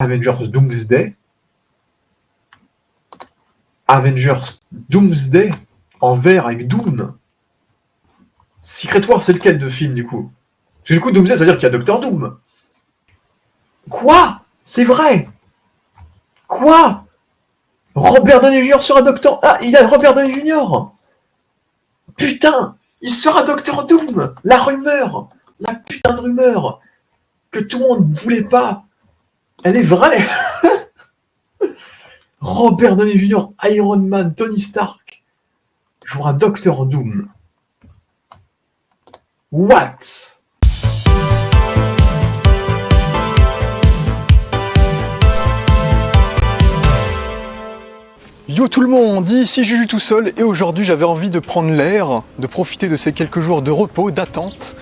Avengers Doomsday. Avengers Doomsday en vert avec Doom. Secret Wars, c'est lequel de film du coup? Parce que du coup, Doomsday, ça veut dire qu'il y a Docteur Doom. Quoi? C'est vrai? Quoi? Robert Downey Jr. sera Docteur... Ah, il y a Robert Downey Jr. Putain, il sera Docteur Doom. La rumeur, la putain de rumeur que tout le monde ne voulait pas, elle est vraie. Robert Downey Jr., Iron Man, Tony Stark jouera Docteur Doom. What? Yo tout le monde, ici Juju tout seul et aujourd'hui j'avais envie de prendre l'air, de profiter de ces quelques jours de repos, d'attente,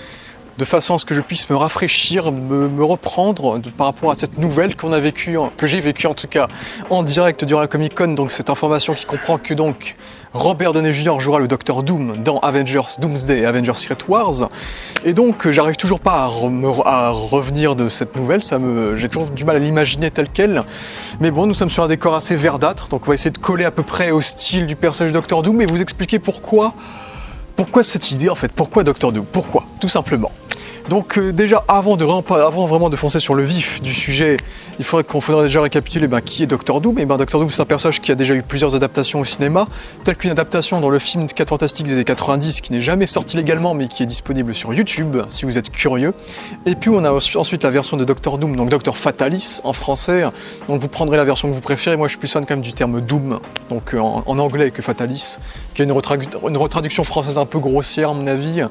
de façon à ce que je puisse me rafraîchir, me reprendre par rapport à cette nouvelle qu'on a vécue, que j'ai vécue en tout cas en direct durant la Comic Con, donc cette information qui comprend que donc Robert Downey Jr. jouera le Docteur Doom dans Avengers Doomsday et Avengers Secret Wars. Et donc j'arrive toujours pas à revenir de cette nouvelle, j'ai toujours du mal à l'imaginer telle quelle. Mais bon, nous sommes sur un décor assez verdâtre, donc on va essayer de coller à peu près au style du personnage du Docteur Doom et vous expliquer pourquoi cette idée en fait, pourquoi Docteur Doom, pourquoi, tout simplement. Donc déjà, avant vraiment de foncer sur le vif du sujet, il faudrait déjà récapituler qui est Docteur Doom. Et Docteur Doom, c'est un personnage qui a déjà eu plusieurs adaptations au cinéma, telle qu'une adaptation dans le film 4 Fantastiques des années 90, qui n'est jamais sorti légalement, mais qui est disponible sur YouTube, si vous êtes curieux. Et puis on a ensuite la version de Docteur Doom, donc Docteur Fatalis en français. Donc vous prendrez la version que vous préférez. Moi, je suis plus fan quand même du terme Doom, donc en anglais que Fatalis, qui est une retraduction française un peu grossière à mon avis.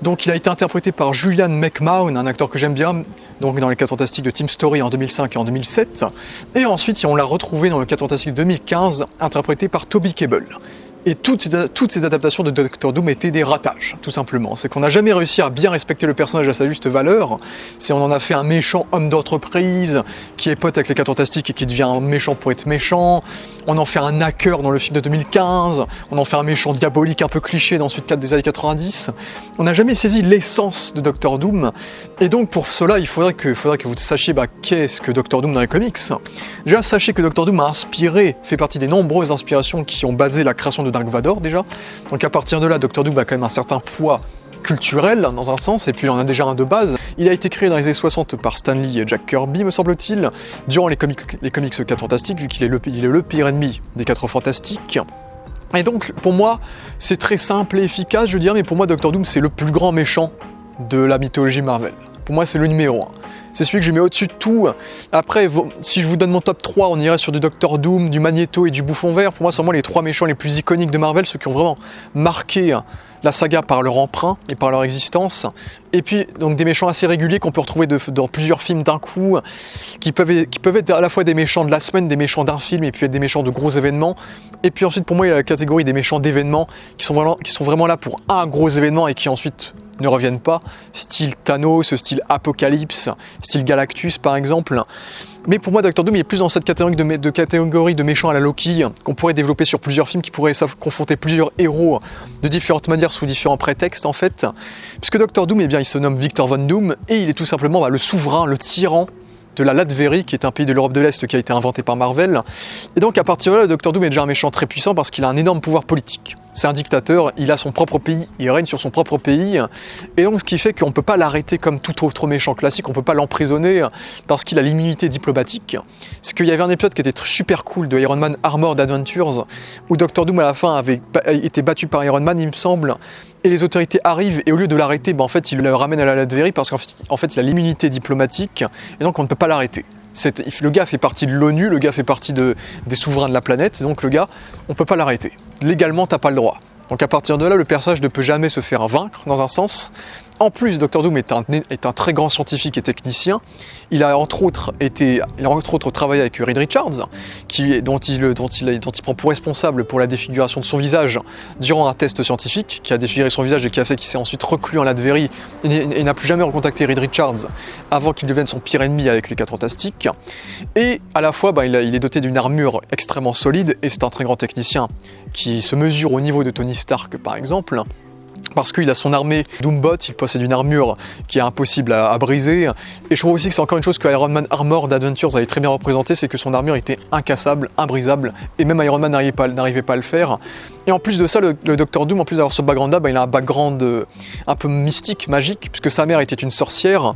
Donc il a été interprété par Julian McMahon, un acteur que j'aime bien, donc dans les 4 Fantastiques de Team Story en 2005 et en 2007. Et ensuite, on l'a retrouvé dans le 4 Fantastiques 2015, interprété par Toby Kebbell. Et toutes ces adaptations de Doctor Doom étaient des ratages, tout simplement. C'est qu'on n'a jamais réussi à bien respecter le personnage à sa juste valeur. On en a fait un méchant homme d'entreprise, qui est pote avec les 4 Fantastiques et qui devient un méchant pour être méchant. On en fait un hacker dans le film de 2015. On en fait un méchant diabolique un peu cliché dans Suite 4 des années 90. On n'a jamais saisi l'essence de Doctor Doom. Et donc pour cela, il faudrait que vous sachiez qu'est-ce que Doctor Doom dans les comics. Déjà, sachez que Doctor Doom fait partie des nombreuses inspirations qui ont basé la création de Dark Vador déjà. Donc à partir de là, Doctor Doom a quand même un certain poids culturel dans un sens, et puis il en a déjà un de base. Il a été créé dans les années 60 par Stan Lee et Jack Kirby, me semble-t-il, durant les comics 4 Fantastiques, vu qu'il est le pire ennemi des 4 Fantastiques. Et donc pour moi, c'est très simple et efficace, je dirais, mais pour moi Doctor Doom c'est le plus grand méchant de la mythologie Marvel. Pour moi c'est le numéro 1. C'est celui que je mets au-dessus de tout. Après, si je vous donne mon top 3, on irait sur du Docteur Doom, du Magneto et du Bouffon Vert. Pour moi, c'est vraiment les 3 méchants les plus iconiques de Marvel, ceux qui ont vraiment marqué la saga par leur emprunt et par leur existence. Et puis, donc des méchants assez réguliers qu'on peut retrouver dans plusieurs films d'un coup, qui peuvent être à la fois des méchants de la semaine, des méchants d'un film, et puis être des méchants de gros événements. Et puis ensuite, pour moi, il y a la catégorie des méchants d'événements, qui sont vraiment là pour un gros événement et qui ensuite ne reviennent pas, style Thanos, style Apocalypse, style Galactus par exemple. Mais pour moi, Doctor Doom il est plus dans cette catégorie de méchants à la Loki, qu'on pourrait développer sur plusieurs films, qui pourraient confronter plusieurs héros de différentes manières sous différents prétextes en fait. Puisque Doctor Doom, il se nomme Victor Von Doom, et il est tout simplement le souverain, le tyran de la Latvérie, qui est un pays de l'Europe de l'Est qui a été inventé par Marvel. Et donc à partir de là, le Docteur Doom est déjà un méchant très puissant parce qu'il a un énorme pouvoir politique. C'est un dictateur, il a son propre pays, il règne sur son propre pays, et donc ce qui fait qu'on ne peut pas l'arrêter comme tout autre méchant classique, on ne peut pas l'emprisonner parce qu'il a l'immunité diplomatique. Parce qu'il y avait un épisode qui était super cool de Iron Man Armored Adventures, où Doctor Doom à la fin avait été battu par Iron Man, il me semble, et les autorités arrivent, et au lieu de l'arrêter, en fait, ils le ramènent à la Latvérie parce qu'en fait, il a l'immunité diplomatique, et donc on ne peut pas l'arrêter. Le gars fait partie de l'ONU, le gars fait partie des souverains de la planète, et donc le gars, on ne peut pas l'arrêter. Légalement, t'as pas le droit. Donc à partir de là, le personnage ne peut jamais se faire vaincre, dans un sens. En plus, Doctor Doom est un très grand scientifique et technicien. Il a entre autres travaillé avec Reed Richards, dont il prend pour responsable pour la défiguration de son visage durant un test scientifique, qui a défiguré son visage et qui a fait qu'il s'est ensuite reclus en Latvérie et n'a plus jamais recontacté Reed Richards avant qu'il devienne son pire ennemi avec les 4 Fantastiques. Et à la fois, il est doté d'une armure extrêmement solide, et c'est un très grand technicien qui se mesure au niveau de Tony Stark par exemple. parce qu'il a son armée Doombot, il possède une armure qui est impossible à briser. Et je trouve aussi que c'est encore une chose que Iron Man Armored Adventures avait très bien représenté, c'est que son armure était incassable, imbrisable, et même Iron Man n'arrivait pas à le faire. Et en plus de ça, le Docteur Doom, en plus d'avoir ce background-là, il a un background un peu mystique, magique, puisque sa mère était une sorcière,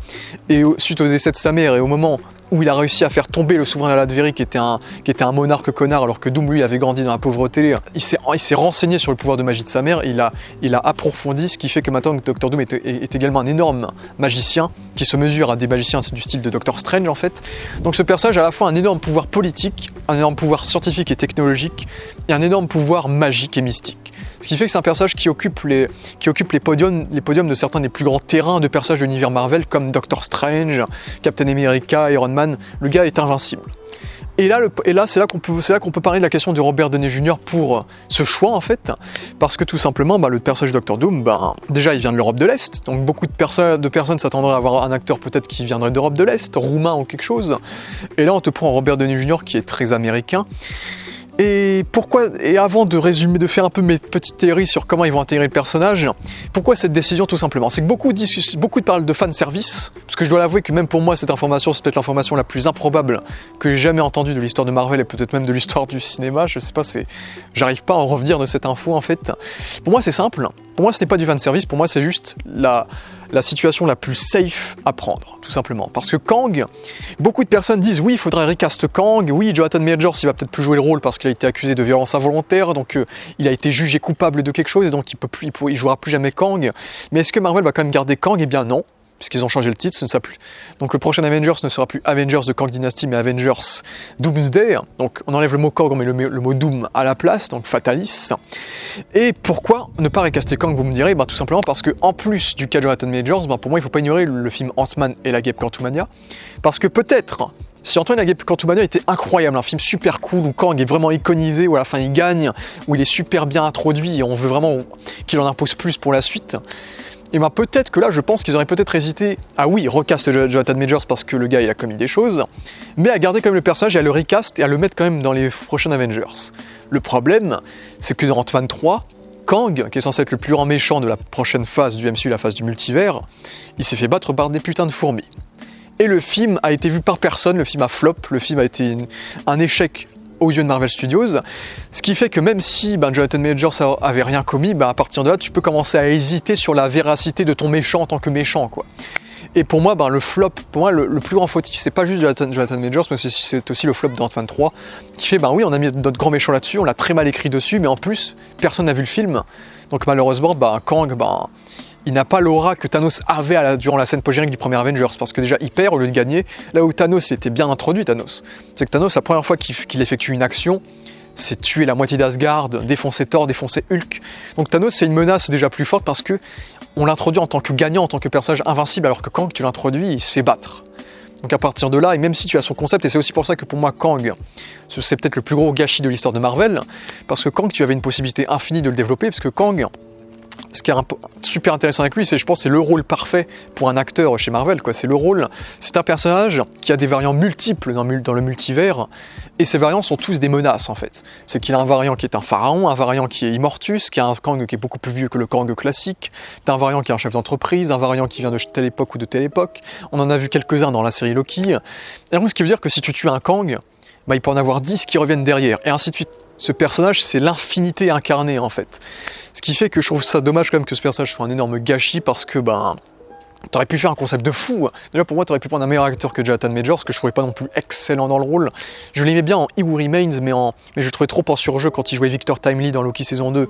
et suite au décès de sa mère, et au moment où il a réussi à faire tomber le souverain Latveria qui était un monarque connard, alors que Doom, lui, avait grandi dans la pauvreté. Il s'est renseigné sur le pouvoir de magie de sa mère, il a approfondi, ce qui fait que maintenant Dr Doom est également un énorme magicien, qui se mesure à des magiciens du style de Doctor Strange, en fait. Donc ce personnage a à la fois un énorme pouvoir politique, un énorme pouvoir scientifique et technologique, et un énorme pouvoir magique et mystique. Ce qui fait que c'est un personnage qui occupe les podiums de certains des plus grands terrains de personnages de l'univers Marvel, comme Doctor Strange, Captain America, Iron Man. Le gars est invincible. Et là, c'est là qu'on peut parler de la question de Robert Downey Jr. pour ce choix, en fait, parce que tout simplement, le personnage de Dr Doom, déjà, il vient de l'Europe de l'Est, donc beaucoup de personnes s'attendraient à avoir un acteur peut-être qui viendrait d'Europe de l'Est, roumain ou quelque chose. Et là, on te prend Robert Downey Jr. qui est très américain. Et avant de faire un peu mes petites théories sur comment ils vont intégrer le personnage, pourquoi cette décision tout simplement? C'est que beaucoup parlent de fanservice, parce que je dois l'avouer que même pour moi cette information, c'est peut-être l'information la plus improbable que j'ai jamais entendue de l'histoire de Marvel et peut-être même de l'histoire du cinéma, je sais pas, j'arrive pas à en revenir de cette info en fait. Pour moi c'est simple, pour moi ce n'est pas du fanservice, pour moi c'est juste la situation la plus safe à prendre, tout simplement. Parce que Kang, beaucoup de personnes disent oui, il faudrait recast Kang, oui, Jonathan Majors, il va peut-être plus jouer le rôle parce qu'il a été accusé de violence involontaire, donc il a été jugé coupable de quelque chose, et donc il jouera plus jamais Kang. Mais est-ce que Marvel va quand même garder Kang? Eh bien non, puisqu'ils ont changé le titre, ce ne sera plus. Donc le prochain Avengers ne sera plus Avengers de Kang Dynasty, mais Avengers Doomsday. Donc on enlève le mot Kang, on met le mot Doom à la place, donc Fatalis. Et pourquoi ne pas recaster Kang, vous me direz? Tout simplement parce que en plus du cas de Jonathan Majors, pour moi il ne faut pas ignorer le film Ant-Man et la Guêpe Quantumania, parce que peut-être, si Ant-Man et la Guêpe Quantumania était incroyable, un film super cool où Kang est vraiment iconisé, où à la fin il gagne, où il est super bien introduit et on veut vraiment qu'il en impose plus pour la suite, et peut-être que là, je pense qu'ils auraient peut-être hésité à recast Jonathan Majors parce que le gars il a commis des choses, mais à garder quand même le personnage et à le recast et à le mettre quand même dans les prochains Avengers. Le problème, c'est que dans Ant-Man 3, Kang, qui est censé être le plus grand méchant de la prochaine phase du MCU, la phase du multivers, il s'est fait battre par des putains de fourmis. Et le film a été vu par personne, le film a flop, le film a été un échec aux yeux de Marvel Studios, ce qui fait que même si Jonathan Majors avait rien commis, à partir de là, tu peux commencer à hésiter sur la véracité de ton méchant en tant que méchant, quoi. Et pour moi, le flop, le plus grand fautif, c'est pas juste Jonathan Majors, mais c'est aussi le flop d'Ant-Man 3, qui fait, on a mis notre grand méchant là-dessus, on l'a très mal écrit dessus, mais en plus, personne n'a vu le film, donc malheureusement, Kang, il n'a pas l'aura que Thanos avait durant la scène post-générique du premier Avengers, parce que déjà il perd au lieu de gagner, là où Thanos il était bien introduit. C'est que Thanos, la première fois qu'il effectue une action, c'est tuer la moitié d'Asgard, défoncer Thor, défoncer Hulk. Donc Thanos c'est une menace déjà plus forte parce que on l'introduit en tant que gagnant, en tant que personnage invincible, alors que Kang tu l'introduis, il se fait battre. Donc à partir de là, et même si tu as son concept, et c'est aussi pour ça que pour moi Kang, c'est peut-être le plus gros gâchis de l'histoire de Marvel, parce que Kang tu avais une possibilité infinie de le développer, parce que Kang, ce qui est super intéressant avec lui, c'est le rôle parfait pour un acteur chez Marvel, quoi. C'est un personnage qui a des variants multiples dans le multivers, et ces variants sont tous des menaces en fait. C'est qu'il a un variant qui est un pharaon, un variant qui est Immortus, qui a un Kang qui est beaucoup plus vieux que le Kang classique, t'as un variant qui est un chef d'entreprise, un variant qui vient de telle époque ou de telle époque, on en a vu quelques-uns dans la série Loki, et donc ce qui veut dire que si tu tues un Kang, il peut en avoir 10 qui reviennent derrière, et ainsi de suite. Ce personnage, c'est l'infinité incarnée en fait. Ce qui fait que je trouve ça dommage quand même que ce personnage soit un énorme gâchis parce que t'aurais pu faire un concept de fou. Déjà pour moi, t'aurais pu prendre un meilleur acteur que Jonathan Majors, que je trouvais pas non plus excellent dans le rôle. Je l'aimais bien en He Who Remains, mais je le trouvais trop en surjeu quand il jouait Victor Timely dans Loki saison 2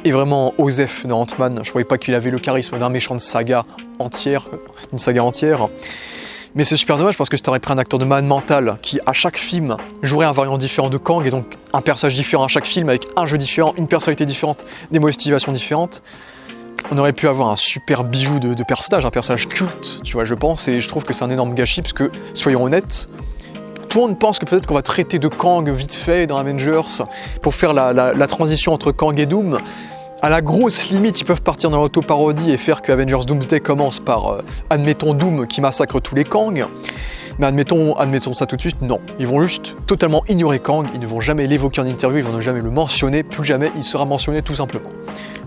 et vraiment Osef dans Ant-Man. Je trouvais pas qu'il avait le charisme d'un méchant de saga entière, d'une saga entière. Mais c'est super dommage parce que si t'aurais pris un acteur de malade mental qui, à chaque film, jouerait un variant différent de Kang et donc un personnage différent à chaque film avec un jeu différent, une personnalité différente, des motivations différentes, on aurait pu avoir un super bijou de personnage, un personnage culte, tu vois, je pense, et je trouve que c'est un énorme gâchis parce que, soyons honnêtes, tout le monde pense que peut-être qu'on va traiter de Kang vite fait dans Avengers pour faire la transition entre Kang et Doom. À la grosse limite, ils peuvent partir dans l'auto-parodie et faire que Avengers Doomsday commence par, admettons, Doom qui massacre tous les Kang. Mais admettons ça tout de suite, non. Ils vont juste totalement ignorer Kang, ils ne vont jamais l'évoquer en interview, ils vont ne jamais le mentionner, plus jamais il sera mentionné tout simplement.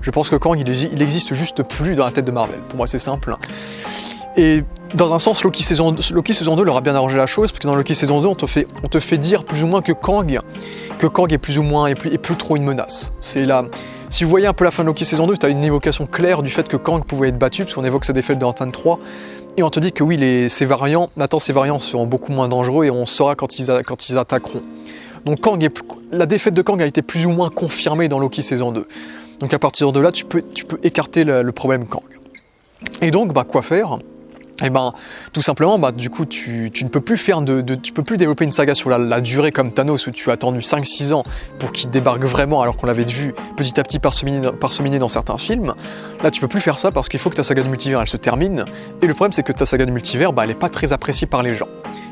Je pense que Kang, il existe juste plus dans la tête de Marvel. Pour moi, c'est simple. Et dans un sens, Loki saison 2 leur a bien arrangé la chose, parce que dans Loki saison 2, on te fait dire plus ou moins que Kang est plus ou moins et plus trop une menace. C'est là. Si vous voyez un peu la fin de Loki saison 2, tu as une évocation claire du fait que Kang pouvait être battu, parce qu'on évoque sa défaite dans Ant-Man 3, et on te dit que oui, ces variants seront beaucoup moins dangereux et on saura quand ils attaqueront. Donc la défaite de Kang a été plus ou moins confirmée dans Loki saison 2. Donc à partir de là, tu peux écarter le problème Kang. Et donc, quoi faire ? Et tout simplement, du coup, tu ne peux plus tu peux plus développer une saga sur la durée comme Thanos, où tu as attendu 5-6 ans pour qu'il débarque vraiment, alors qu'on l'avait vu petit à petit parseminer dans certains films. Là, tu peux plus faire ça parce qu'il faut que ta saga de multivers, elle se termine. Et le problème, c'est que ta saga de multivers, elle n'est pas très appréciée par les gens.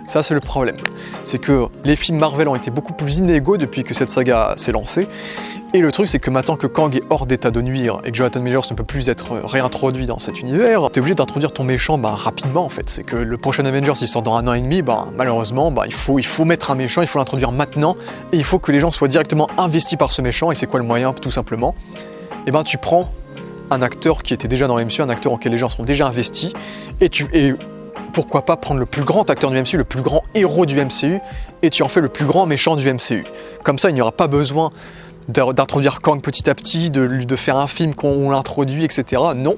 Ça, c'est le problème. C'est que les films Marvel ont été beaucoup plus inégaux depuis que cette saga s'est lancée. Et le truc, c'est que maintenant que Kang est hors d'état de nuire et que Jonathan Majors ne peut plus être réintroduit dans cet univers, t'es obligé d'introduire ton méchant rapidement en fait. C'est que le prochain Avengers, il sort dans 1 an et demi, malheureusement, il faut mettre un méchant, il faut l'introduire maintenant, et il faut que les gens soient directement investis par ce méchant, et c'est quoi le moyen, tout simplement ? Tu prends un acteur qui était déjà dans le MCU, un acteur auquel les gens sont déjà investis, et pourquoi pas prendre le plus grand acteur du MCU, le plus grand héros du MCU, et tu en fais le plus grand méchant du MCU. Comme ça, il n'y aura pas besoin d'introduire Kang petit à petit, de faire un film qu'on l'introduit, etc. Non,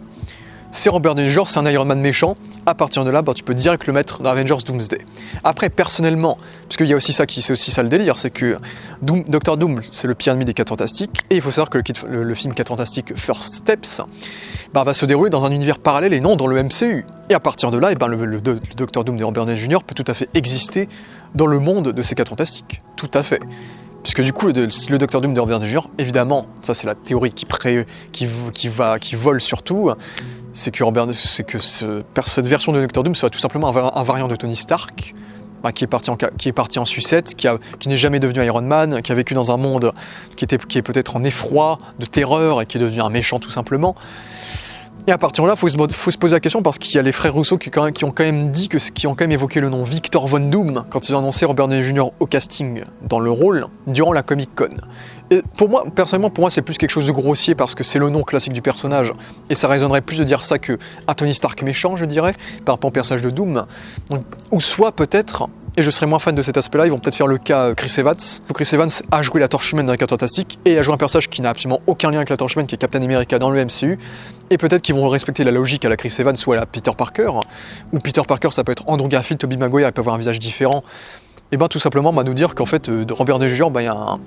c'est Robert Downey Jr., c'est un Iron Man méchant. À partir de là, tu peux direct le mettre dans Avengers Doomsday. Après, personnellement, parce qu'il y a aussi ça c'est aussi ça le délire, c'est que Doctor Doom, c'est le pire ennemi des 4 Fantastiques, et il faut savoir que le film 4 Fantastiques First Steps va se dérouler dans un univers parallèle et non dans le MCU. Et à partir de là, le Doctor Doom de Robert Downey Jr. peut tout à fait exister dans le monde de ces 4 Fantastiques. Tout à fait. Puisque du coup, le Docteur Doom de Robert Downey Jr., évidemment, ça c'est la théorie qui vole surtout, c'est que cette version de Docteur Doom sera tout simplement un variant de Tony Stark, qui est parti en sucette, qui n'est jamais devenu Iron Man, qui a vécu dans un monde qui est peut-être en effroi, de terreur, et qui est devenu un méchant tout simplement. Et à partir de là, faut se poser la question, parce qu'il y a les frères Rousseau qui ont quand même évoqué le nom Victor Von Doom quand ils ont annoncé Robert Downey Jr. au casting dans le rôle durant la Comic-Con. Et personnellement, pour moi, c'est plus quelque chose de grossier parce que c'est le nom classique du personnage et ça résonnerait plus de dire ça que un Tony Stark méchant, je dirais, par rapport au personnage de Doom. Donc, ou soit peut-être, et je serais moins fan de cet aspect-là, ils vont peut-être faire le cas Chris Evans. Chris Evans a joué la Torche Humaine dans les 4 Fantastiques et a joué un personnage qui n'a absolument aucun lien avec la Torche Humaine, qui est Captain America dans le MCU. Et peut-être qu'ils vont respecter la logique à la Chris Evans ou à la Peter Parker. Ou Peter Parker, ça peut être Andrew Garfield, Tobey Maguire, il peut avoir un visage différent. Et tout simplement, nous dire qu'en fait, de Robert Downey Jr., il y a un...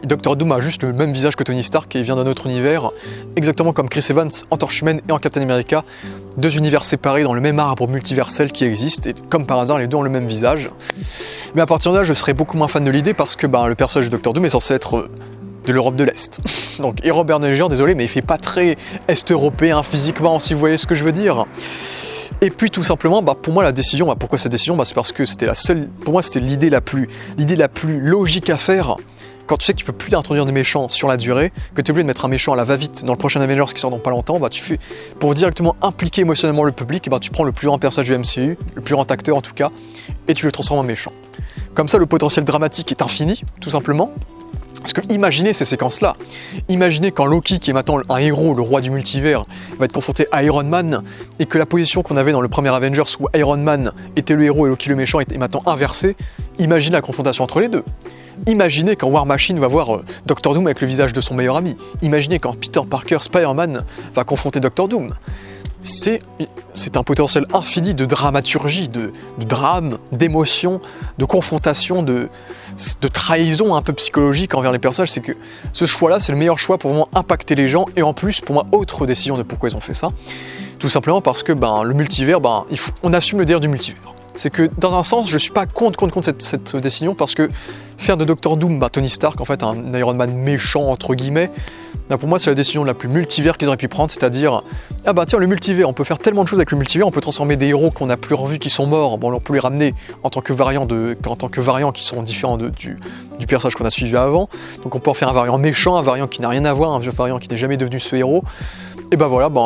Doctor Doom a juste le même visage que Tony Stark et il vient d'un autre univers, exactement comme Chris Evans en Torche Humaine et en Captain America, 2 univers séparés dans le même arbre multiversel qui existe, et comme par hasard les deux ont le même visage. Mais à partir de là, je serais beaucoup moins fan de l'idée parce que le personnage de Doctor Doom est censé être de l'Europe de l'Est. Donc, et Robert Downey Jr., désolé, mais il fait pas très est-européen physiquement, si vous voyez ce que je veux dire. Et puis tout simplement, pour moi la décision, pourquoi cette décision, c'est parce que c'était pour moi c'était l'idée la plus logique à faire. Quand tu sais que tu peux plus introduire de méchants sur la durée, que tu es obligé de mettre un méchant à la va-vite dans le prochain Avengers qui sort dans pas longtemps, pour directement impliquer émotionnellement le public, tu prends le plus grand personnage du MCU, le plus grand acteur en tout cas, et tu le transformes en méchant. Comme ça, le potentiel dramatique est infini, tout simplement. Parce que imaginez ces séquences-là. Imaginez quand Loki, qui est maintenant un héros, le roi du multivers, va être confronté à Iron Man, et que la position qu'on avait dans le premier Avengers où Iron Man était le héros et Loki le méchant est maintenant inversée. Imaginez la confrontation entre les deux. Imaginez quand War Machine va voir Doctor Doom avec le visage de son meilleur ami. Imaginez quand Peter Parker, Spider-Man, va confronter Doctor Doom. C'est un potentiel infini de dramaturgie, de drame, d'émotion, de confrontation, de trahison un peu psychologique envers les personnages. C'est que ce choix-là, c'est le meilleur choix pour vraiment impacter les gens. Et en plus, pour moi, autre décision de pourquoi ils ont fait ça. Tout simplement parce que le multivers, on assume le délire du multivers. C'est que dans un sens, je suis pas contre cette décision parce que faire de Doctor Doom, Tony Stark, en fait, un Iron Man méchant, entre guillemets, pour moi, c'est la décision la plus multivers qu'ils auraient pu prendre, c'est-à-dire, tiens, le multivers, on peut faire tellement de choses avec le multivers, on peut transformer des héros qu'on n'a plus revus, qui sont morts, on peut les ramener en tant que variants qui sont différents du personnage qu'on a suivi avant, donc on peut en faire un variant méchant, un variant qui n'a rien à voir, un variant qui n'est jamais devenu ce héros, et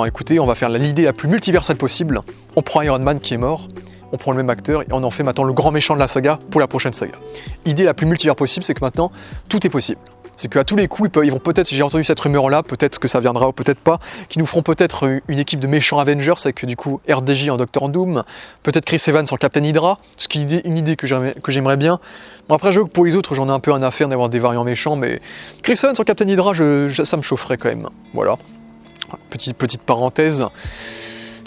écoutez, on va faire l'idée la plus multiverselle possible, on prend Iron Man qui est mort, on prend le même acteur et on en fait maintenant le grand méchant de la saga pour la prochaine saga. Idée la plus multivers possible, c'est que maintenant, tout est possible. C'est qu'à tous les coups, ils vont peut-être, j'ai entendu cette rumeur-là, peut-être que ça viendra ou peut-être pas, qui nous feront peut-être une équipe de méchants Avengers avec du coup RDJ en Doctor Doom, peut-être Chris Evans en Captain Hydra, ce qui est une idée que j'aimerais bien. Bon, après, je veux que pour les autres, j'en ai un peu un affaire d'avoir des variants méchants, mais Chris Evans en Captain Hydra, ça me chaufferait quand même. Voilà. Petite parenthèse.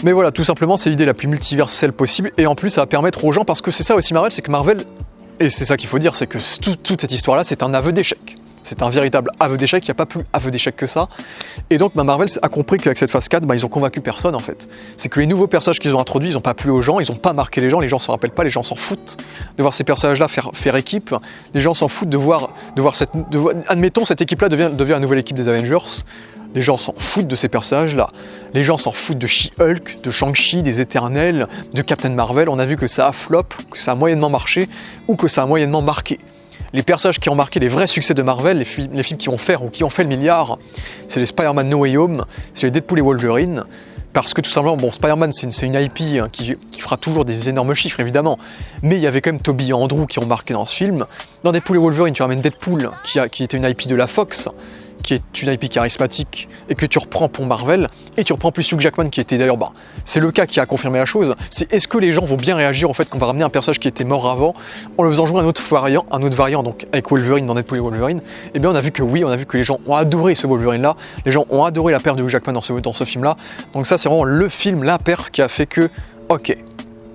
Mais voilà, tout simplement, c'est l'idée la plus multiverselle possible, et en plus, ça va permettre aux gens, parce que c'est ça aussi Marvel, c'est que Marvel, et c'est ça qu'il faut dire, c'est que toute cette histoire-là, c'est un aveu d'échec. C'est un véritable aveu d'échec, il n'y a pas plus aveu d'échec que ça. Et donc Marvel a compris qu'avec cette phase 4, ils ont convaincu personne en fait. C'est que les nouveaux personnages qu'ils ont introduits, ils n'ont pas plu aux gens, ils n'ont pas marqué les gens s'en rappellent pas, les gens s'en foutent de voir ces personnages-là faire équipe. Les gens s'en foutent de voir admettons, cette équipe-là devient la nouvelle équipe des Avengers. Les gens s'en foutent de ces personnages-là. Les gens s'en foutent de She-Hulk, de Shang-Chi, des Éternels, de Captain Marvel. On a vu que ça a flop, que ça a moyennement marché ou que ça a moyennement marqué. Les personnages qui ont marqué les vrais succès de Marvel, les films qui ont fait le milliard, c'est les Spider-Man No Way Home, c'est les Deadpool et Wolverine, parce que tout simplement, bon, Spider-Man c'est une IP qui fera toujours des énormes chiffres évidemment, mais il y avait quand même Tobey et Andrew qui ont marqué dans ce film. Dans Deadpool et Wolverine, tu ramènes Deadpool, qui était une IP de la Fox, qui est une IP charismatique et que tu reprends pour Marvel, et tu reprends plus Hugh Jackman qui était d'ailleurs, c'est le cas qui a confirmé la chose, c'est est-ce que les gens vont bien réagir au fait qu'on va ramener un personnage qui était mort avant en le faisant jouer un autre variant donc avec Wolverine dans Deadpool et Wolverine. Et bien on a vu que oui, on a vu que les gens ont adoré ce Wolverine là, les gens ont adoré la paire de Hugh Jackman dans ce film là, donc ça c'est vraiment le film, la paire qui a fait que, ok,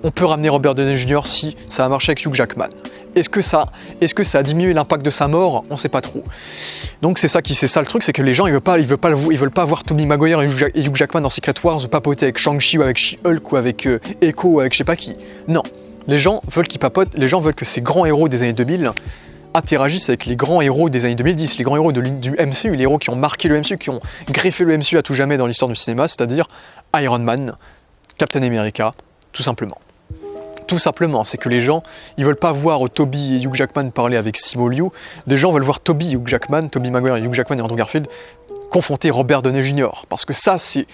on peut ramener Robert Downey Jr. si ça a marché avec Hugh Jackman. Est-ce que ça a diminué l'impact de sa mort? On sait pas trop. Donc c'est ça le truc, c'est que les gens ils veulent pas voir Tobey Maguire et Hugh Jackman dans Secret Wars papoter avec Shang-Chi ou avec She-Hulk ou avec Echo ou avec je sais pas qui. Non, les gens veulent qu'ils papotent, les gens veulent que ces grands héros des années 2000 interagissent avec les grands héros des années 2010, les grands héros du MCU, les héros qui ont marqué le MCU, qui ont greffé le MCU à tout jamais dans l'histoire du cinéma, c'est-à-dire Iron Man, Captain America, tout simplement. Tout simplement, c'est que les gens, ils veulent pas voir Tobey et Hugh Jackman parler avec Simu Liu, les gens veulent voir Tobey Maguire et Hugh Jackman et Andrew Garfield confronter Robert Downey Jr. Parce que ça c'est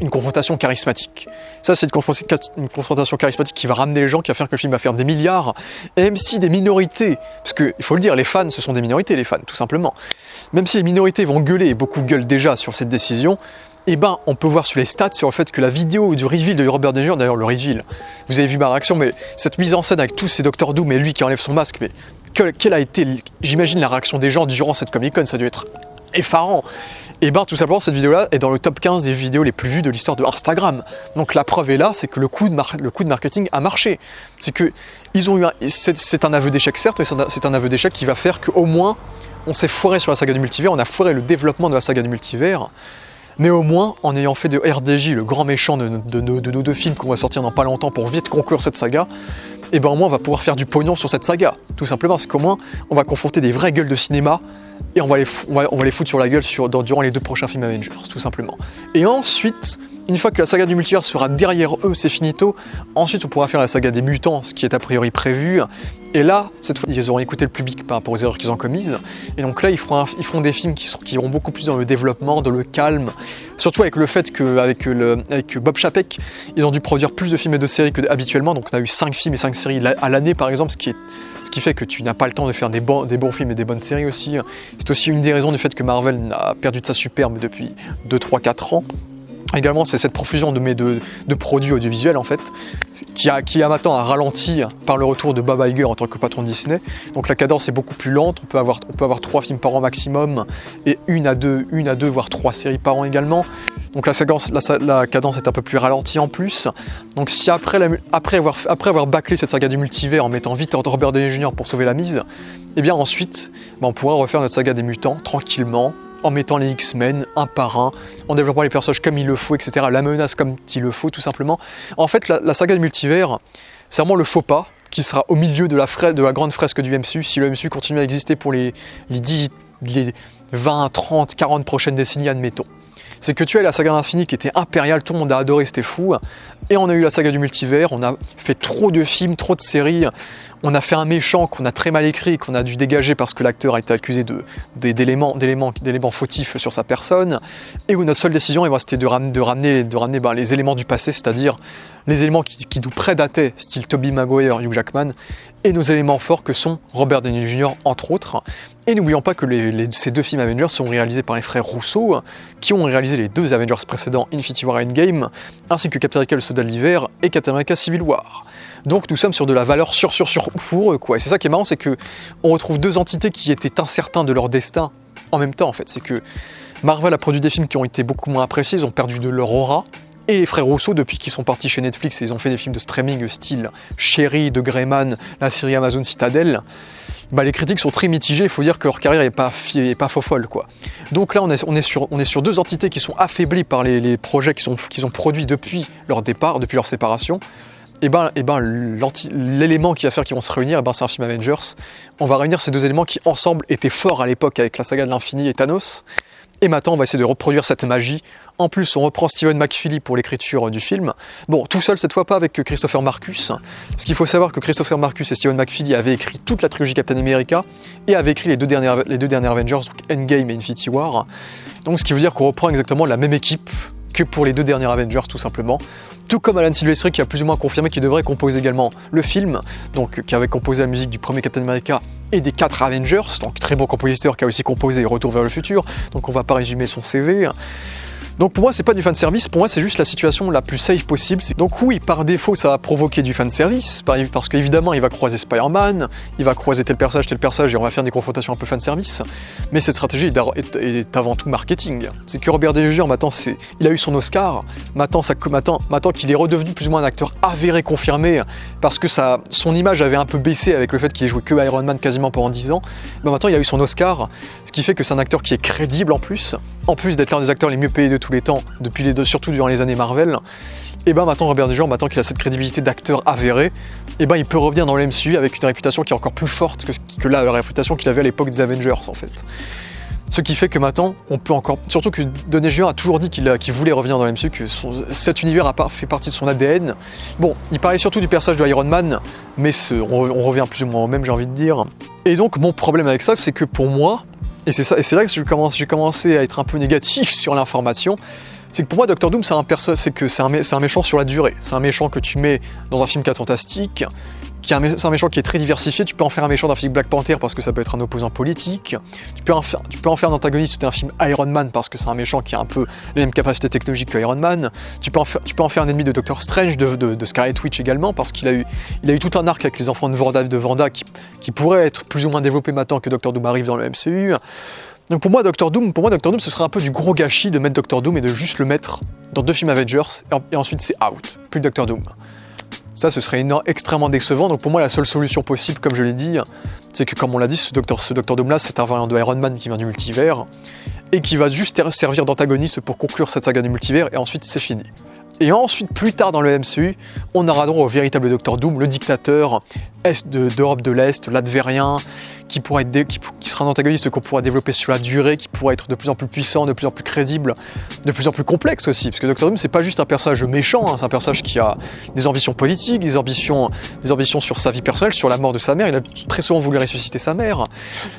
une confrontation charismatique. Ça c'est une confrontation charismatique qui va ramener les gens, qui va faire que le film va faire des milliards, et même si des minorités, parce qu'il faut le dire, les fans ce sont des minorités, les fans, tout simplement. Même si les minorités vont gueuler, et beaucoup gueulent déjà sur cette décision, on peut voir sur les stats, sur le fait que la vidéo du reveal de Robert Downey Jr., d'ailleurs le reveal, vous avez vu ma réaction, mais cette mise en scène avec tous ces Doctor Doom et lui qui enlève son masque, mais quelle a été, j'imagine, la réaction des gens durant cette Comic-Con, ça a dû être effarant. Tout simplement, cette vidéo-là est dans le top 15 des vidéos les plus vues de l'histoire de Instagram. Donc la preuve est là, c'est que le coup de marketing a marché. C'est que c'est un aveu d'échec certes, mais c'est un aveu d'échec qui va faire qu'au moins, on s'est foiré sur la saga du multivers, on a foiré le développement de la saga du multivers. Mais au moins, en ayant fait de RDJ le grand méchant de nos deux films qu'on va sortir dans pas longtemps pour vite conclure cette saga, au moins on va pouvoir faire du pognon sur cette saga. Tout simplement, c'est qu'au moins on va confronter des vraies gueules de cinéma et on va les foutre sur la gueule durant les 2 prochains films Avengers, tout simplement. Et ensuite, une fois que la saga du multivers sera derrière eux, c'est finito, ensuite on pourra faire la saga des mutants, ce qui est a priori prévu. Et là, cette fois, ils auront écouté le public par rapport aux erreurs qu'ils ont commises. Et donc là, ils feront des films qui iront beaucoup plus dans le développement, dans le calme. Surtout avec le fait qu'avec Bob Chapek, ils ont dû produire plus de films et de séries qu'habituellement. Donc on a eu 5 films et 5 séries à l'année, par exemple, ce qui fait que tu n'as pas le temps de faire des bons films et des bonnes séries aussi. C'est aussi une des raisons du fait que Marvel a perdu de sa superbe depuis 2, 3, 4 ans. Également, c'est cette profusion de produits audiovisuels en fait, qui a maintenant un ralenti par le retour de Bob Iger en tant que patron de Disney. Donc la cadence est beaucoup plus lente, on peut avoir 3 films par an maximum, et une à deux, voire 3 séries par an également. Donc la cadence est un peu plus ralentie en plus. Donc si après avoir bâclé cette saga du multivers en mettant vite Robert Downey Jr. pour sauver la mise, et bien ensuite, on pourra refaire notre saga des mutants tranquillement, en mettant les X-Men un par un, en développant les personnages comme il le faut, etc. La menace comme il le faut, tout simplement. En fait, la saga du multivers, c'est vraiment le faux pas qui sera au milieu de la grande fresque du MCU, si le MCU continue à exister pour les 20, 30, 40 prochaines décennies, admettons. C'est que tu as la saga d'Infini qui était impériale, tout le monde a adoré, c'était fou. Et on a eu la saga du multivers, on a fait trop de films, trop de séries. on a fait un méchant qu'on a très mal écrit, qu'on a dû dégager parce que l'acteur a été accusé d'éléments fautifs sur sa personne, et où notre seule décision c'était de ramener les éléments du passé, c'est-à-dire les éléments qui nous prédataient, style Tobey Maguire, Hugh Jackman, et nos éléments forts que sont Robert Downey Jr. entre autres. Et n'oublions pas que ces 2 films Avengers sont réalisés par les frères Russo, qui ont réalisé les 2 Avengers précédents, Infinity War et Endgame, ainsi que Captain America le Soldat de l'Hiver et Captain America Civil War. Donc nous sommes sur de la valeur sur pour eux, quoi. Et c'est ça qui est marrant, c'est que on retrouve 2 entités qui étaient incertains de leur destin en même temps, en fait. C'est que Marvel a produit des films qui ont été beaucoup moins appréciés, ils ont perdu de leur aura. Et les frères Russo, depuis qu'ils sont partis chez Netflix et ils ont fait des films de streaming style Chérie de Greyman, la série Amazon Citadel, les critiques sont très mitigées, il faut dire que leur carrière est pas faux folle, quoi. Donc là on est sur 2 entités qui sont affaiblies par les projets qu'ils ont produits depuis leur départ, depuis leur séparation. L'élément qui va faire qu'ils vont se réunir, c'est un film Avengers. On va réunir ces 2 éléments qui ensemble étaient forts à l'époque avec la saga de l'infini et Thanos. Et maintenant on va essayer de reproduire cette magie. En plus on reprend Stephen McFeely pour l'écriture du film. Bon, tout seul cette fois pas avec Christopher Marcus. Parce qu'il faut savoir que Christopher Marcus et Stephen McFeely avaient écrit toute la trilogie Captain America et avaient écrit les deux dernières Avengers, donc Endgame et Infinity War. Donc ce qui veut dire qu'on reprend exactement la même équipe que pour les 2 derniers Avengers tout simplement. Tout comme Alan Silvestri qui a plus ou moins confirmé qu'il devrait composer également le film, donc qui avait composé la musique du premier Captain America et des 4 Avengers, donc très bon compositeur qui a aussi composé Retour vers le futur, donc on va pas résumer son CV. Donc pour moi c'est pas du fanservice, pour moi c'est juste la situation la plus safe possible. Donc oui, par défaut ça va provoquer du fanservice, parce qu'évidemment il va croiser Spider-Man, il va croiser tel personnage et on va faire des confrontations un peu fanservice, mais cette stratégie est avant tout marketing. C'est que Robert Downey Jr. maintenant il a eu son Oscar, maintenant qu'il est redevenu plus ou moins un acteur avéré, confirmé, parce que son image avait un peu baissé avec le fait qu'il ait joué que Iron Man quasiment pendant 10 ans, maintenant il a eu son Oscar, ce qui fait que c'est un acteur qui est crédible en plus d'être l'un des acteurs les mieux payés de tous les temps, surtout durant les années Marvel, et maintenant Robert Downey Jr., maintenant qu'il a cette crédibilité d'acteur avéré, il peut revenir dans le MCU avec une réputation qui est encore plus forte que la réputation qu'il avait à l'époque des Avengers en fait. Ce qui fait que maintenant, on peut encore... Surtout que Downey Jr. a toujours dit qu'il voulait revenir dans le MCU, que cet univers fait partie de son ADN. Bon, il parlait surtout du personnage de Iron Man, mais on revient plus ou moins au même, j'ai envie de dire. Et donc mon problème avec ça, c'est que pour moi, et c'est là que j'ai commencé à être un peu négatif sur l'information, c'est que pour moi Doctor Doom c'est un méchant sur la durée. C'est un méchant que tu mets dans un film 4 fantastique, c'est un méchant qui est très diversifié. Tu peux en faire un méchant d'un film Black Panther parce que ça peut être un opposant politique, tu peux en faire un antagoniste d'un film Iron Man parce que c'est un méchant qui a un peu les mêmes capacités technologiques que Iron Man, tu peux en faire un ennemi de Doctor Strange, de Scarlet Witch également, parce qu'il a eu tout un arc avec les enfants de Vanda qui pourrait être plus ou moins développé maintenant que Doctor Doom arrive dans le MCU. Donc pour moi Doctor Doom ce serait un peu du gros gâchis de mettre Doctor Doom et de juste le mettre dans 2 films Avengers et ensuite c'est out, plus de Doctor Doom. Ça ce serait extrêmement décevant, donc pour moi la seule solution possible, comme je l'ai dit, c'est que comme on l'a dit, ce Doctor Doom là c'est un variant de Iron Man qui vient du multivers et qui va juste servir d'antagoniste pour conclure cette saga du multivers et ensuite c'est fini. Et ensuite, plus tard dans le MCU, on aura droit au véritable Docteur Doom, le dictateur d'Europe de l'Est, l'Advérien, qui sera un antagoniste qu'on pourra développer sur la durée, qui pourra être de plus en plus puissant, de plus en plus crédible, de plus en plus complexe aussi. Parce que Docteur Doom, c'est pas juste un personnage méchant, c'est un personnage qui a des ambitions politiques, des ambitions sur sa vie personnelle, sur la mort de sa mère. Il a très souvent voulu ressusciter sa mère.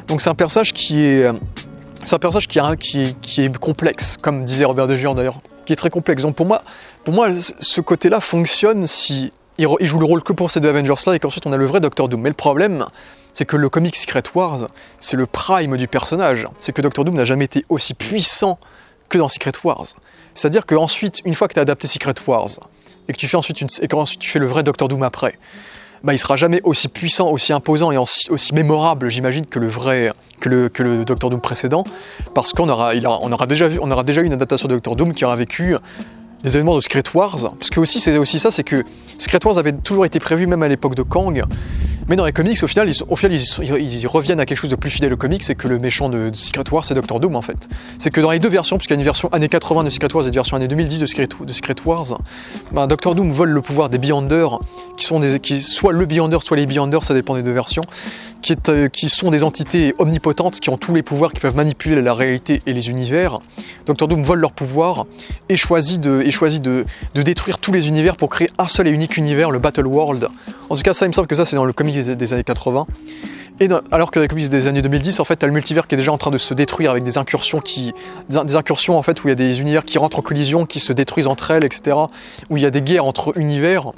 Donc c'est un personnage qui est complexe, comme disait Robert Downey Jr. d'ailleurs, qui est très complexe. Donc pour moi, ce côté-là fonctionne si il joue le rôle que pour ces 2 Avengers-là et qu'ensuite on a le vrai Doctor Doom. Mais le problème, c'est que le comic Secret Wars, c'est le prime du personnage. C'est que Doctor Doom n'a jamais été aussi puissant que dans Secret Wars. C'est-à-dire qu'ensuite, une fois que tu as adapté Secret Wars et que tu fais ensuite tu fais le vrai Doctor Doom après, il sera jamais aussi puissant, aussi imposant et aussi mémorable, j'imagine, que le Doctor Doom précédent, parce qu'on aura déjà eu une adaptation de Doctor Doom qui aura vécu les événements de Secret Wars, parce que c'est aussi ça, c'est que Secret Wars avait toujours été prévu même à l'époque de Kang, mais dans les comics, au final, ils reviennent à quelque chose de plus fidèle aux comics, c'est que le méchant de Secret Wars, c'est Doctor Doom en fait. C'est que dans les 2 versions, puisqu'il y a une version années 80 de Secret Wars et une version années 2010 de Secret Wars, Doctor Doom vole le pouvoir des Beyonders, qui soit le Beyonder, soit les Beyonders, ça dépend des 2 versions, qui sont des entités omnipotentes, qui ont tous les pouvoirs, qui peuvent manipuler la réalité et les univers. Doctor Doom vole leur pouvoir et choisit de détruire tous les univers pour créer un seul et unique univers, le Battle World. En tout cas, ça, il me semble que ça, c'est dans le comics comics des années 80. Et alors que dans les comics des années 2010, en fait, t'as le multivers qui est déjà en train de se détruire avec des incursions en fait où il y a des univers qui rentrent en collision, qui se détruisent entre elles, etc. Où il y a des guerres entre univers.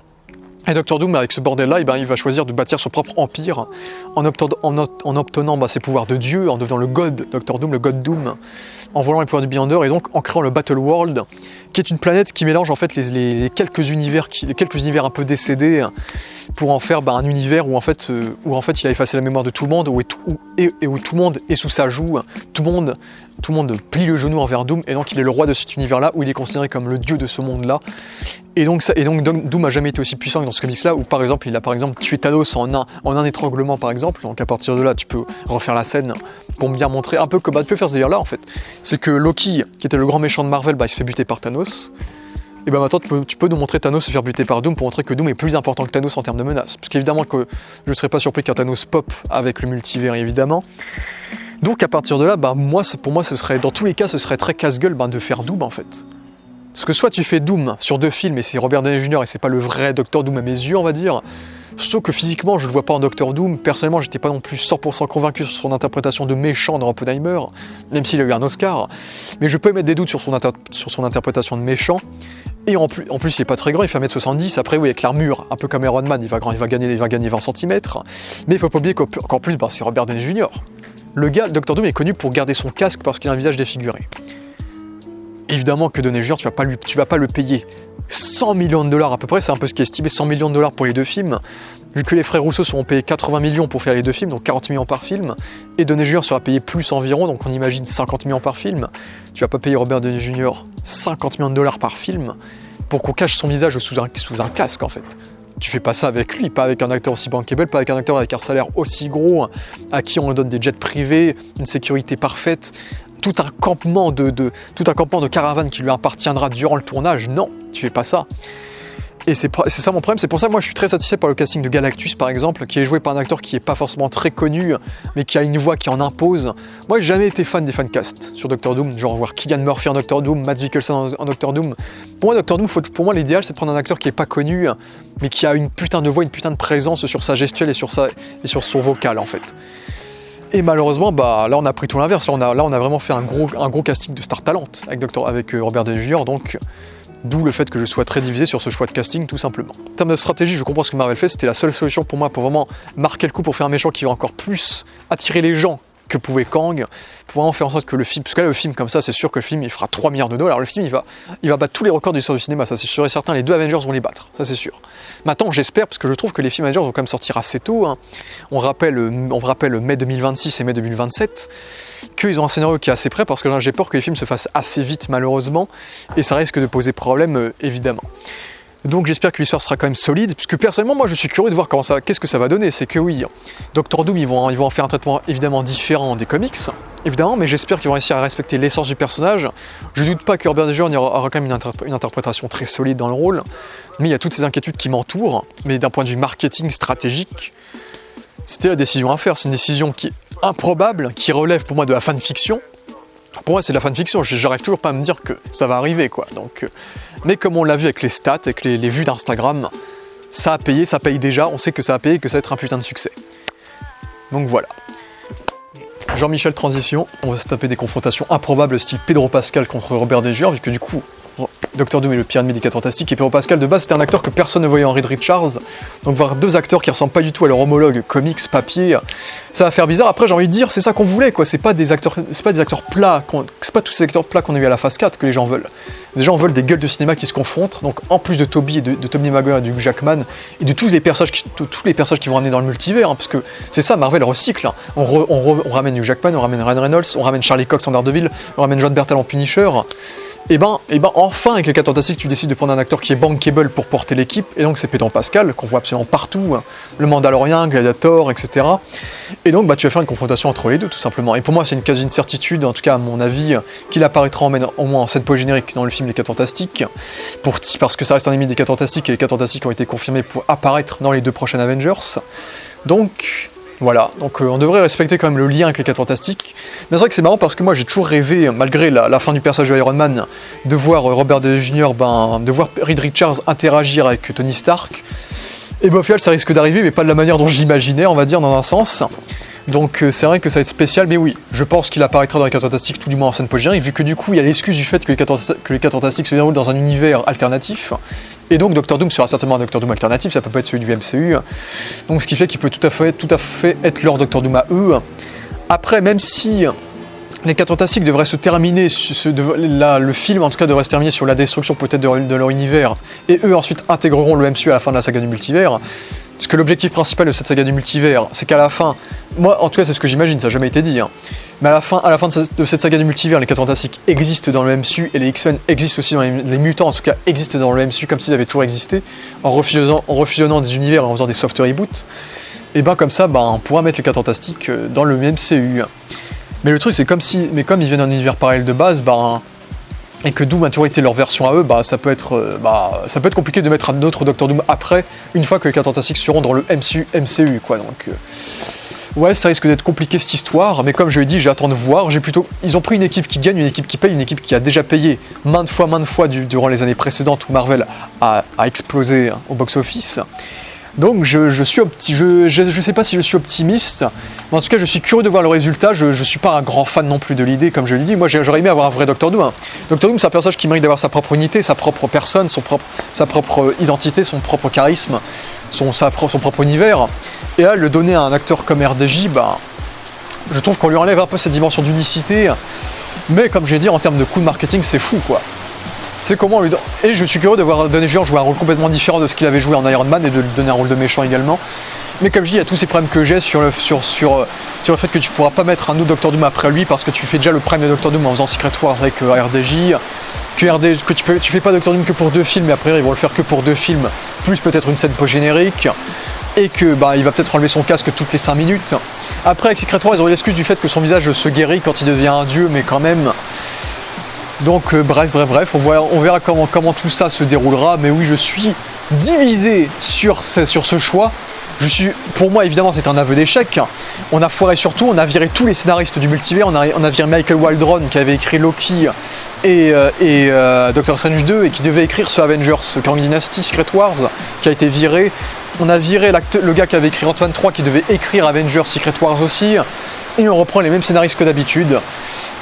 Et Doctor Doom, avec ce bordel-là, il va choisir de bâtir son propre empire en obtenant ses pouvoirs de dieu, en devenant le God Doctor Doom, le God Doom, en volant les pouvoirs du Beyonder, et donc en créant le Battle World, qui est une planète qui mélange en fait les quelques univers un peu décédés pour en faire un univers où en fait il a effacé la mémoire de tout le monde, où tout le monde est sous sa joue, tout le monde plie le genou envers Doom, et donc il est le roi de cet univers-là, où il est considéré comme le dieu de ce monde-là. Et donc Doom a jamais été aussi puissant que dans ce comics-là, où par exemple il a tué Thanos en un étranglement par exemple. Donc à partir de là, tu peux refaire la scène pour bien montrer un peu comme tu peux faire ce délire-là en fait. C'est que Loki, qui était le grand méchant de Marvel, il se fait buter par Thanos. Et maintenant tu peux nous montrer Thanos se faire buter par Doom pour montrer que Doom est plus important que Thanos en termes de menace. Parce qu'évidemment que je ne serais pas surpris qu'un Thanos pop avec le multivers évidemment. Donc à partir de là, pour moi ce serait, dans tous les cas, ce serait très casse-gueule de faire Doom en fait. Parce que soit tu fais Doom sur 2 films et c'est Robert Downey Jr. et c'est pas le vrai Doctor Doom à mes yeux, on va dire. Surtout que physiquement, je le vois pas en Doctor Doom. Personnellement, j'étais pas non plus 100% convaincu sur son interprétation de méchant dans Oppenheimer, même s'il a eu un Oscar. Mais je peux mettre des doutes sur son interprétation de méchant. Et en plus, il est pas très grand, il fait 1m70. Après, oui, avec l'armure, un peu comme Iron Man, il va gagner 20 cm. Mais il faut pas oublier qu'en plus, c'est Robert Downey Jr. Le gars, Doctor Doom, est connu pour garder son casque parce qu'il a un visage défiguré. Évidemment que Downey Jr., tu vas pas le payer 100 millions de dollars à peu près, c'est un peu ce qui est estimé, 100 millions de dollars pour les 2 films, vu que les frères Rousseau seront payés 80 millions pour faire les 2 films, donc 40 millions par film, et Downey Jr. sera payé plus environ, donc on imagine 50 millions par film. Tu vas pas payer Robert Downey Jr. 50 millions de dollars par film pour qu'on cache son visage sous un casque en fait. Tu fais pas ça avec lui, pas avec un acteur aussi bankable, pas avec un acteur avec un salaire aussi gros, à qui on donne des jets privés, une sécurité parfaite, tout un campement de caravane qui lui appartiendra durant le tournage. Non, tu fais pas ça. Et c'est ça mon problème, c'est pour ça que moi je suis très satisfait par le casting de Galactus par exemple, qui est joué par un acteur qui est pas forcément très connu, mais qui a une voix qui en impose. Moi j'ai jamais été fan des fancasts sur Doctor Doom, genre voir Cillian Murphy en Doctor Doom, Mads Mikkelsen en Doctor Doom. Pour moi Doctor Doom, pour moi l'idéal c'est de prendre un acteur qui est pas connu, mais qui a une putain de voix, une putain de présence sur sa gestuelle et sur son vocal en fait. Et malheureusement, là on a pris tout l'inverse, là on a vraiment fait un gros casting de star talent avec Robert Downey Jr., donc d'où le fait que je sois très divisé sur ce choix de casting, tout simplement. En termes de stratégie, je comprends ce que Marvel fait, c'était la seule solution pour moi pour vraiment marquer le coup, pour faire un méchant qui va encore plus attirer les gens que pouvait Kang, pour vraiment faire en sorte que le film, parce que là le film comme ça, c'est sûr que le film il fera 3 milliards de dollars, le film il va battre tous les records du cinéma, ça c'est sûr et certain, les 2 Avengers vont les battre, ça c'est sûr. Maintenant j'espère, parce que je trouve que les films Avengers vont quand même sortir assez tôt, on rappelle mai 2026 et mai 2027, qu'ils ont un scénario qui est assez prêt, parce que là j'ai peur que les films se fassent assez vite malheureusement, et ça risque de poser problème évidemment. Donc j'espère que l'histoire sera quand même solide, puisque personnellement moi je suis curieux de voir qu'est-ce que ça va donner. C'est que oui, Doctor Doom ils vont en faire un traitement évidemment différent des comics, évidemment, mais j'espère qu'ils vont réussir à respecter l'essence du personnage. Je doute pas que Robert Downey Jr. aura quand même une interprétation très solide dans le rôle, mais il y a toutes ces inquiétudes qui m'entourent, mais d'un point de vue marketing stratégique, c'était la décision à faire. C'est une décision qui est improbable, qui relève pour moi de la fanfiction. Pour moi c'est de la fanfiction, j'arrive toujours pas à me dire que ça va arriver quoi. Donc, mais comme on l'a vu avec les stats, avec les vues d'Instagram, ça a payé, ça paye déjà, on sait que ça a payé et que ça va être un putain de succès. Donc voilà. Jean-Michel transition, on va se taper des confrontations improbables style Pedro Pascal contre Robert Downey Jr., vu que du coup Doctor Doom est le pire ennemi des 4 Fantastiques, et Pedro Pascal de base c'était un acteur que personne ne voyait en Reed Richards, donc voir 2 acteurs qui ressemblent pas du tout à leur homologue comics, papier, ça va faire bizarre. Après j'ai envie de dire, c'est ça qu'on voulait quoi, c'est pas des acteurs plats, c'est pas tous ces acteurs plats qu'on a eu à la phase 4 que les gens veulent. Les gens veulent des gueules de cinéma qui se confrontent, donc en plus de Tobey et de Tobey Maguire et de Hugh Jackman, et de tous les personnages qui vont ramener dans le multivers, parce que c'est ça, Marvel recycle, on ramène Hugh Jackman, on ramène Ryan Reynolds, on ramène Charlie Cox en Daredevil, on ramène John Bertal en Punisher. Et ben enfin avec les 4 Fantastiques tu décides de prendre un acteur qui est bankable pour porter l'équipe, et donc c'est Pedro Pascal qu'on voit absolument partout, le Mandalorian, Gladiator, etc. Et donc tu vas faire une confrontation entre les deux tout simplement. Et pour moi c'est une quasi une certitude, en tout cas à mon avis, qu'il apparaîtra au moins en scène post-générique dans le film Les 4 Fantastiques, parce que ça reste un ennemi des 4 Fantastiques, et les 4 Fantastiques ont été confirmés pour apparaître dans les 2 prochaines Avengers. Donc voilà, donc on devrait respecter quand même le lien avec les 4 Fantastiques. Mais c'est vrai que c'est marrant parce que moi j'ai toujours rêvé, malgré la fin du personnage de Iron Man, de voir Robert Downey Jr., de voir Reed Richards interagir avec Tony Stark. Et ben au final ça risque d'arriver, mais pas de la manière dont j'imaginais, on va dire, dans un sens. Donc c'est vrai que ça va être spécial, mais oui, je pense qu'il apparaîtra dans les 4 Fantastiques, tout du moins en scène post-générique, vu que du coup il y a l'excuse du fait que les 4 Fantastiques se déroulent dans un univers alternatif, et donc Doctor Doom sera certainement un Doctor Doom alternatif, ça peut pas être celui du MCU, donc ce qui fait qu'il peut tout à fait être leur Doctor Doom à eux. Après, même si les 4 Fantastiques devraient se terminer, le film en tout cas devrait se terminer sur la destruction peut-être de leur univers, et eux ensuite intégreront le MCU à la fin de la saga du multivers. Parce que l'objectif principal de cette saga du multivers, c'est qu'à la fin, moi en tout cas c'est ce que j'imagine, ça n'a jamais été dit, mais à la fin de cette saga du multivers, les 4 Fantastiques existent dans le MCU et les X-Men existent aussi dans les mutants en tout cas existent dans le MCU comme s'ils avaient toujours existé, en refusionnant des univers et en faisant des soft reboots, et ben comme ça on pourra mettre les 4 Fantastiques dans le MCU. Mais le truc c'est comme ils viennent d'un univers parallèle de base, et que Doom a toujours été leur version à eux, ça peut être compliqué de mettre un autre Doctor Doom après, une fois que les 4 Fantastiques seront dans le MCU quoi. Donc ouais, ça risque d'être compliqué cette histoire, mais comme je l'ai dit, j'attends de voir. Ils ont pris une équipe qui gagne, une équipe qui paye, une équipe qui a déjà payé maintes fois durant les années précédentes où Marvel a explosé au box-office. Donc je sais pas si je suis optimiste, mais en tout cas je suis curieux de voir le résultat. Je suis pas un grand fan non plus de l'idée, comme je l'ai dit. Moi j'aurais aimé avoir un vrai Doctor Doom. Doctor Doom c'est un personnage qui mérite d'avoir sa propre unité, sa propre personne, sa propre identité, son propre charisme, son propre univers. Et là le donner à un acteur comme RDJ, je trouve qu'on lui enlève un peu cette dimension d'unicité. Mais comme j'ai dit, en termes de coût de marketing, c'est fou quoi. C'est comment lui et je suis curieux de voir Downey Jr. jouer un rôle complètement différent de ce qu'il avait joué en Iron Man et de lui donner un rôle de méchant également. Mais comme je dis, il y a tous ces problèmes que j'ai sur le fait que tu pourras pas mettre un autre Doctor Doom après lui parce que tu fais déjà le prime de Doctor Doom en faisant Secret Wars avec RDJ. Que tu fais pas Doctor Doom que pour 2 films, mais après ils vont le faire que pour 2 films, plus peut-être une scène post-générique, et que il va peut-être enlever son casque toutes les 5 minutes. Après avec Secret Wars, ils ont eu l'excuse du fait que son visage se guérit quand il devient un dieu, mais quand même. Donc bref, on verra comment tout ça se déroulera, mais oui, je suis divisé sur ce choix. Pour moi, évidemment, c'est un aveu d'échec. On a foiré sur tout, on a viré tous les scénaristes du multivers, on a viré Michael Waldron qui avait écrit Loki et Doctor Strange 2 et qui devait écrire ce Avengers, Kang Dynasty, Secret Wars, qui a été viré. On a viré le gars qui avait écrit Ant-Man 3 qui devait écrire Avengers, Secret Wars aussi, et on reprend les mêmes scénaristes que d'habitude.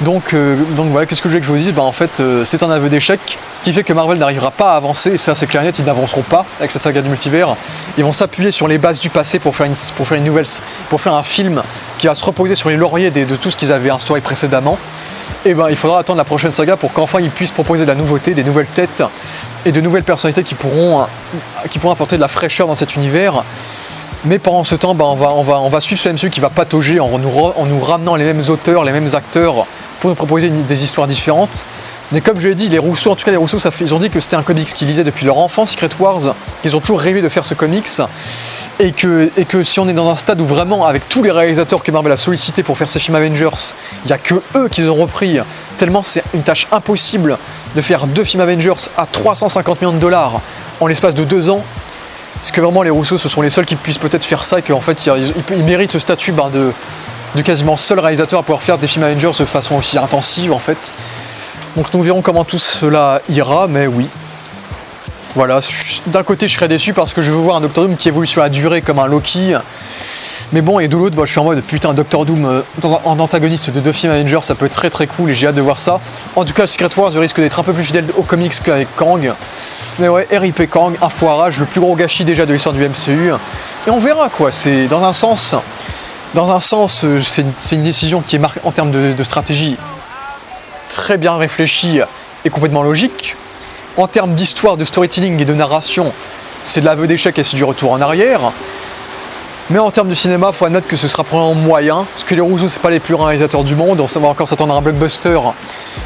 Donc voilà, qu'est-ce que je voulais que je vous dise ? En fait, c'est un aveu d'échec qui fait que Marvel n'arrivera pas à avancer, et ça c'est clair et net, ils n'avanceront pas avec cette saga du multivers. Ils vont s'appuyer sur les bases du passé pour faire un film qui va se reposer sur les lauriers de tout ce qu'ils avaient instauré précédemment. Et il faudra attendre la prochaine saga pour qu'enfin ils puissent proposer de la nouveauté, des nouvelles têtes et de nouvelles personnalités qui pourront apporter de la fraîcheur dans cet univers. Mais pendant ce temps, on va suivre ce MCU qui va patauger en nous ramenant les mêmes auteurs, les mêmes acteurs pour nous proposer des histoires différentes. Mais comme je l'ai dit, les Rousseau, ils ont dit que c'était un comics qu'ils lisaient depuis leur enfance, Secret Wars, qu'ils ont toujours rêvé de faire ce comics, et que si on est dans un stade où vraiment, avec tous les réalisateurs que Marvel a sollicités pour faire ces films Avengers, il n'y a que eux qui ont repris, tellement c'est une tâche impossible de faire 2 films Avengers à 350 millions de dollars en l'espace de 2 ans. Parce que vraiment les Rousseau ce sont les seuls qui puissent peut-être faire ça et qu'en fait ils méritent ce statut de quasiment seul réalisateur à pouvoir faire des films Avengers de façon aussi intensive en fait. Donc nous verrons comment tout cela ira, mais oui. Voilà, d'un côté je serais déçu parce que je veux voir un Doctor Doom qui évolue sur la durée comme un Loki. Mais bon, et de l'autre, je suis en mode putain, Doctor Doom en antagoniste de 2 films Avengers, ça peut être très très cool et j'ai hâte de voir ça. En tout cas, Secret Wars risque d'être un peu plus fidèle aux comics qu'avec Kang. Mais ouais, RIP Kang, un foirage, le plus gros gâchis déjà de l'histoire du MCU. Et on verra quoi, c'est dans un sens, c'est une décision qui est marquée en termes de stratégie très bien réfléchie et complètement logique. En termes d'histoire, de storytelling et de narration, c'est de l'aveu d'échec et c'est du retour en arrière. Mais en termes de cinéma, il faut admettre que ce sera probablement moyen, parce que les Rousseau, c'est pas les plus réalisateurs du monde, on va encore s'attendre à un blockbuster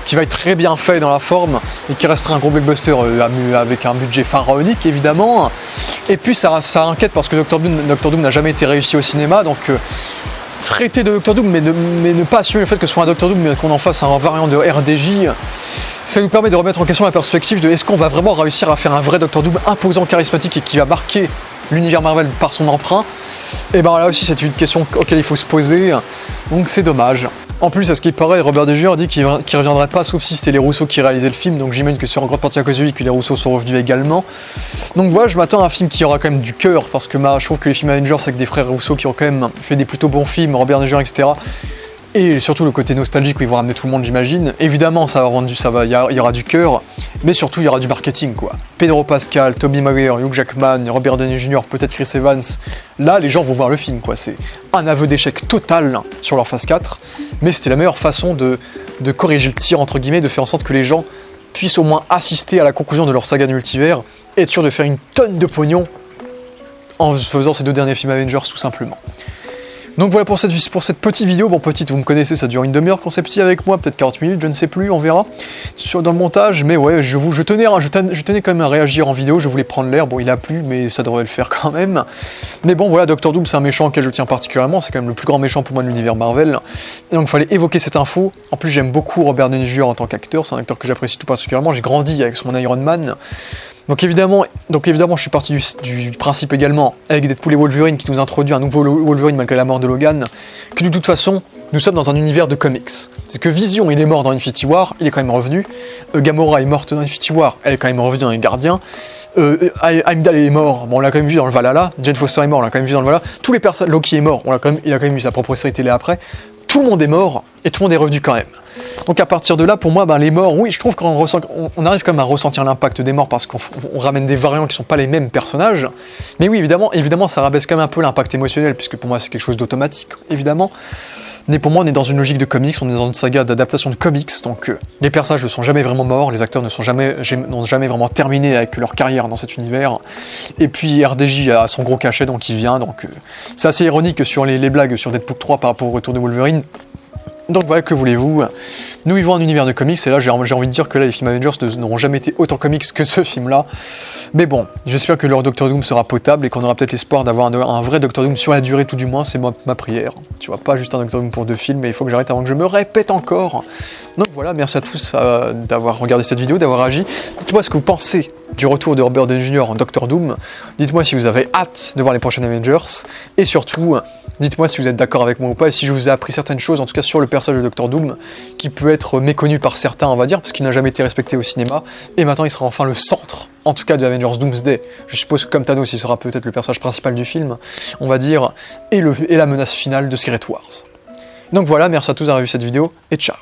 qui va être très bien fait dans la forme, et qui restera un gros blockbuster avec un budget pharaonique évidemment. Et puis ça inquiète parce que Doctor Doom n'a jamais été réussi au cinéma, donc traiter de Doctor Doom, mais ne pas assumer le fait que ce soit un Doctor Doom, mais qu'on en fasse un variant de RDJ, ça nous permet de remettre en question la perspective de est-ce qu'on va vraiment réussir à faire un vrai Doctor Doom imposant, charismatique et qui va marquer l'univers Marvel par son emprunt. Et ben là aussi c'est une question auquel il faut se poser, donc c'est dommage. En plus, à ce qui paraît, Robert Downey Jr. dit qu'il reviendrait pas, sauf si c'était les Russo qui réalisaient le film, donc j'imagine que c'est en grande partie à cause de lui que les Russo sont revenus également. Donc voilà, je m'attends à un film qui aura quand même du cœur, parce que je trouve que les films Avengers avec des frères Russo qui ont quand même fait des plutôt bons films, Robert Downey Jr., etc. Et surtout le côté nostalgique où ils vont ramener tout le monde, j'imagine. Évidemment, il y aura du cœur, mais surtout il y aura du marketing, quoi. Pedro Pascal, Tobey Maguire, Hugh Jackman, Robert Downey Jr., peut-être Chris Evans. Là, les gens vont voir le film, quoi. C'est un aveu d'échec total sur leur phase 4, mais c'était la meilleure façon de corriger le tir, entre guillemets, de faire en sorte que les gens puissent au moins assister à la conclusion de leur saga de multivers et être sûr de faire une tonne de pognon en faisant ces 2 derniers films Avengers, tout simplement. Donc voilà pour cette petite vidéo. Bon, petite, vous me connaissez, ça dure une demi-heure pour ces petits avec moi, peut-être 40 minutes, je ne sais plus, on verra dans le montage. Mais ouais, je tenais quand même à réagir en vidéo, je voulais prendre l'air. Bon, il a plu, mais ça devrait le faire quand même. Mais bon, voilà, Doctor Doom, c'est un méchant auquel je tiens particulièrement, c'est quand même le plus grand méchant pour moi de l'univers Marvel. Et donc il fallait évoquer cette info. En plus, j'aime beaucoup Robert Downey Jr. en tant qu'acteur, c'est un acteur que j'apprécie tout particulièrement. J'ai grandi avec son Iron Man. Donc évidemment, je suis parti du principe également, avec Deadpool et Wolverine, qui nous introduit un nouveau Wolverine malgré la mort de Logan, que de toute façon, nous sommes dans un univers de comics. C'est que Vision, il est mort dans Infinity War, il est quand même revenu. Gamora est morte dans Infinity War, elle est quand même revenue dans les Gardiens. Heimdall est mort, bon, on l'a quand même vu dans le Valhalla. Jane Foster est mort, on l'a quand même vu dans le Valhalla. Tous les personnages, Loki est mort, il a quand même eu sa propre série télé après. Tout le monde est mort, et tout le monde est revenu quand même. Donc à partir de là, pour moi, les morts, oui, je trouve qu'on arrive quand même à ressentir l'impact des morts parce qu'on ramène des variants qui ne sont pas les mêmes personnages. Mais oui, évidemment, ça rabaisse quand même un peu l'impact émotionnel, puisque pour moi c'est quelque chose d'automatique, évidemment. Mais pour moi, on est dans une logique de comics, on est dans une saga d'adaptation de comics, donc les personnages ne sont jamais vraiment morts, les acteurs n'ont jamais vraiment terminé avec leur carrière dans cet univers. Et puis RDJ a son gros cachet, donc il vient, donc c'est assez ironique sur les blagues sur Deadpool 3 par rapport au retour de Wolverine. Donc voilà, que voulez-vous, nous vivons un univers de comics, et là j'ai envie de dire que là les films Avengers n'auront jamais été autant comics que ce film-là. Mais bon, j'espère que leur Doctor Doom sera potable et qu'on aura peut-être l'espoir d'avoir un vrai Doctor Doom sur la durée, tout du moins, c'est ma prière. Tu vois, pas juste un Doctor Doom pour 2 films, mais il faut que j'arrête avant que je me répète encore. Donc voilà, merci à tous d'avoir regardé cette vidéo, d'avoir agi. Dites-moi ce que vous pensez du retour de Robert Downey Jr. en Doctor Doom. Dites-moi si vous avez hâte de voir les prochains Avengers. Et surtout, dites-moi si vous êtes d'accord avec moi ou pas, et si je vous ai appris certaines choses, en tout cas sur le personnage de Doctor Doom, qui peut être méconnu par certains, on va dire, parce qu'il n'a jamais été respecté au cinéma, et maintenant il sera enfin le centre, en tout cas de Avengers Doomsday. Je suppose que comme Thanos, il sera peut-être le personnage principal du film, on va dire, et la menace finale de Secret Wars. Donc voilà, merci à tous d'avoir vu cette vidéo, et ciao.